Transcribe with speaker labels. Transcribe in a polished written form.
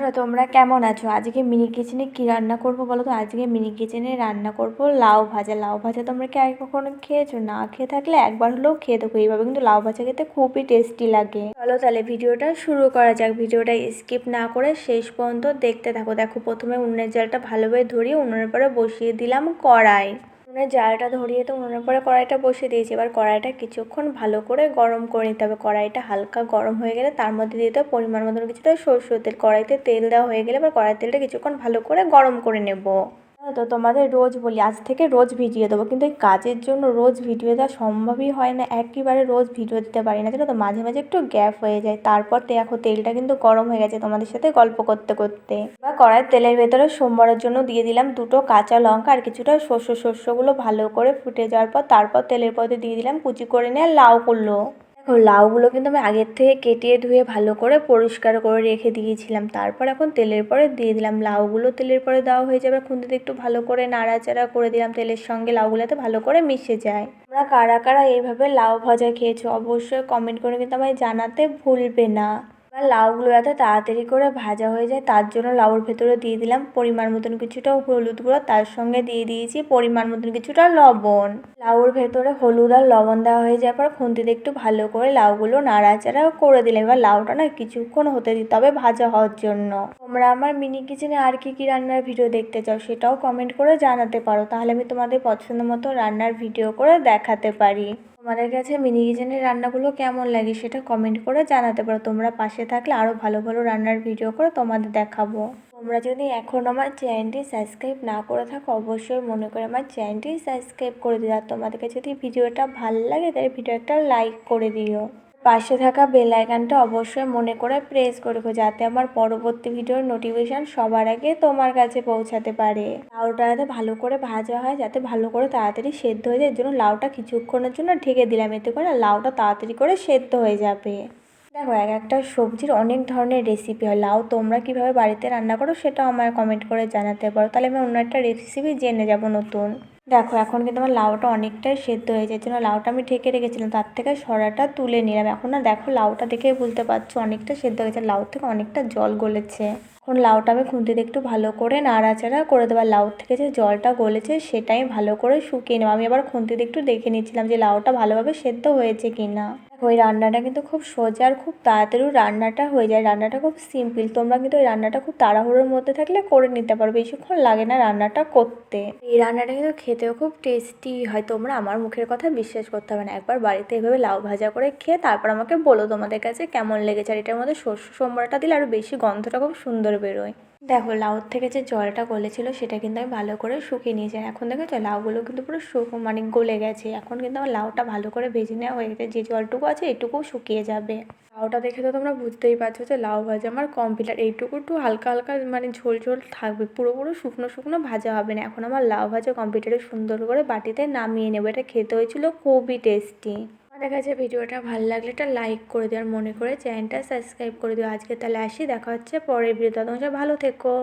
Speaker 1: বন্ধুরা তোমরা কেমন আছো? আজকে মিনি কিচেনে কি রান্না করব বলো তো? আজকে মিনি কিচেনে রান্না করব লাউ ভাজা। লাউ ভাজা তোমরা কি আগে কখনো খেয়েছো? না খেয়ে থাকলে একবার হলেও খেয়ে দেখো, এইভাবে কিন্তু লাউ ভাজা খেতে খুবই টেস্টি লাগে। চলো তাহলে ভিডিওটা শুরু করা যাক। ভিডিওটা স্কিপ না করে শেষ পর্যন্ত দেখতে থাকো। দেখো, প্রথমে উনুনের জালটা ভালোভাবে ধরিয়ে উনুনের পরে বসিয়ে দিলাম কড়াই। উনুনের জালটা ধরিয়ে তো উনুনের পরে কড়াইটা বসিয়ে দিয়েছি। এবার কড়াইটা কিছুক্ষণ ভালো করে গরম করে নিতে হবে। কড়াইটা হালকা গরম হয়ে গেলে তার মধ্যে দিতে হবে পরিমাণ মতন কিছুটা সরষের তেল। কড়াইতে তেল দেওয়া হয়ে গেলে এবার কড়াই তেলটা কিছুক্ষণ ভালো করে গরম করে নেব। তো তোমাদের রোজ বলি, আজ থেকে রোজ ভিডিও দেবো, কিন্তু এই কাজের জন্য রোজ ভিডিও দেওয়া সম্ভবই হয় না। একবারে রোজ ভিডিও দিতে পারি না, জানো তো, মাঝে মাঝে একটু গ্যাপ হয়ে যায়। তারপর দেখো তেলটা কিন্তু গরম হয়ে গেছে তোমাদের সাথে গল্প করতে করতে। এবার কড়াইয়ের তেলের ভেতরে সোমবারের জন্য দিয়ে দিলাম 2টো কাঁচা লঙ্কা আর কিছুটা শস্যগুলো ভালো করে ফুটে যাওয়ার পর তারপর তেলের পরে দিয়ে দিলাম কুচি করে নেওয়া লাউগুলো। দেখো, লাউগুলো কিন্তু আমি আগের থেকে কেটে ধুয়ে ভালো করে পরিষ্কার করে রেখে দিয়েছিলাম। তারপর এখন তেলের পরে দিয়ে দিলাম লাউগুলো। তেলের পরে দেওয়া হয়ে যাবে, খুন্তিতে একটু ভালো করে নাড়াচাড়া করে দিলাম তেলের সঙ্গে, লাউগুলোতে ভালো করে মিশে যায়। তোমরা কারা কারা এইভাবে লাউ ভাজা খেয়েছো অবশ্যই কমেন্ট করে কিন্তু আমায় জানাতে ভুলবে না। এবার লাউগুলো যাতে তাড়াতাড়ি করে ভাজা হয়ে যায় তার জন্য লাউর ভেতরে দিয়ে দিলাম পরিমাণ মতন কিছুটা হলুদ গুঁড়ো, তার সঙ্গে দিয়ে দিয়েছি পরিমাণ মতন কিছুটা লবণ। লাউর ভেতরে হলুদ আর লবণ দেওয়া হয়ে যাওয়ার পর খুন্তিতে একটু ভালো করে লাউগুলো নাড়াচাড়া করে দিলাম। এবার লাউটা না কিছুক্ষণ হতে দিতে হবে ভাজা হওয়ার জন্য। তোমরা আমার মিনি কিচেনে আর কি কি রান্নার ভিডিও দেখতে চাও সেটাও কমেন্ট করে জানাতে পারো, তাহলে আমি তোমাদের পছন্দ মতো রান্নার ভিডিও করে দেখাতে পারি। তোমাদের কাছে মিনি কিচেনের রান্নাগুলো কেমন লাগে সেটা কমেন্ট করে জানাতে পারো। তোমরা পাশে থাকলে আরও ভালো ভালো রান্নার ভিডিও করে তোমাদের দেখাবো। তোমরা যদি এখন আমার চ্যানেলটি সাবস্ক্রাইব না করে থাকো অবশ্যই মনে করে আমার চ্যানেলটি সাবস্ক্রাইব করে দিও। আর তোমাদেরকে যদি ভিডিওটা ভালো লাগে তাহলে ভিডিও একটা লাইক করে দিও। পাশে থাকা বেল আইকনটা অবশ্যই মনে করে প্রেস করে রেখো, যাতে আমার পরবর্তী ভিডিওর নোটিফিকেশান সবার আগে তোমার কাছে পৌঁছাতে পারে। লাউটা যাতে ভালো করে ভাজা হয়, যাতে ভালো করে তাড়াতাড়ি সেদ্ধ হয়ে যায়, এর জন্য লাউটা কিছুক্ষণের জন্য ঢেকে দিলাম, এতে করে লাউটা তাড়াতাড়ি করে সেদ্ধ হয়ে যাবে। দেখো, এক একটা সবজির অনেক ধরনের রেসিপি হয়। লাউ তোমরা কীভাবে বাড়িতে রান্না করো সেটাও আমায় কমেন্ট করে জানাতে পারো, তাহলে আমি অন্য একটা রেসিপি জেনে যাব নতুন। দেখো, এখন কিন্তু আমার লাউটা অনেকটাই সেদ্ধ হয়ে যায়, জন্য লাউটা আমি ঢেকে রেখেছিলাম, তার থেকে সরাটা তুলে নিলাম। এখন না দেখো, লাউটা দেখে বুঝতে পারছো অনেকটা সেদ্ধ হয়ে গেছে, লাউ থেকে অনেকটা জল গলেছে। এখন লাউটা আমি খুন্তিতে একটু ভালো করে নাড়াচাড়া করে দেবো। লাউ থেকে যে জলটা গলেছে সেটাই ভালো করে শুকিয়ে নেবো। আমি আবার খুন্তিতে একটু দেখে নিচ্ছিলাম যে লাউটা ভালোভাবে সেদ্ধ হয়েছে কি না। ওই রান্নাটা কিন্তু খুব সোজা আর খুব তাড়াতাড়ি রান্নাটা হয়ে যায়। রান্নাটা খুব সিম্পল, তোমরা কিন্তু এই রান্নাটা খুব তাড়াহুড়োর মধ্যে থাকলে করে নিতে পারো, বেশিক্ষণ লাগে না রান্নাটা করতে। এই রান্নাটা কিন্তু খেতেও খুব টেস্টি হয়, তোমরা আমার মুখের কথা বিশ্বাস করতে হবে না, একবার বাড়িতে এভাবে লাউ ভাজা করে খেয়ে তারপর আমাকে বলো তোমাদের কাছে কেমন লেগেছে। আর এটার মধ্যে শস্য সম্বরটা দিলে আরও বেশি গন্ধটা খুব সুন্দর বেরোয়। দেখো, লাউর থেকে যে জলটা গলেছিল সেটা কিন্তু আমি ভালো করে শুকিয়ে নিয়েছি। এখন দেখেছো লাউগুলো কিন্তু পুরো মানে গলে গেছে। এখন কিন্তু আমার লাউটা ভালো করে ভেজে নেওয়া হয়ে গেছে, যে জলটুকু আছে এটুকুও শুকিয়ে যাবে। লাউটা দেখে তো তোমরা বুঝতেই পারছো যে লাউ ভাজা আমার কমপ্লিট। আর এইটুকু একটু হালকা হালকা মানে ঝোল ঝোল থাকবে, পুরো শুকনো শুকনো ভাজা হবে না। এখন আমার লাউ ভাজা কমপ্লিট, সুন্দর করে বাটিতে নামিয়ে নেবো। এটা খেতে হয়েছিল খুবই টেস্টি। আমার কাছে ভিডিওটা ভালো লাগলে একটা লাইক করে দিও আর মনে করে চ্যানেলটা সাবস্ক্রাইব করে দিও। আজকে তাহলে আসি, দেখা হচ্ছে পরের ভিডিওতে। তোমরা ভালো থেকো।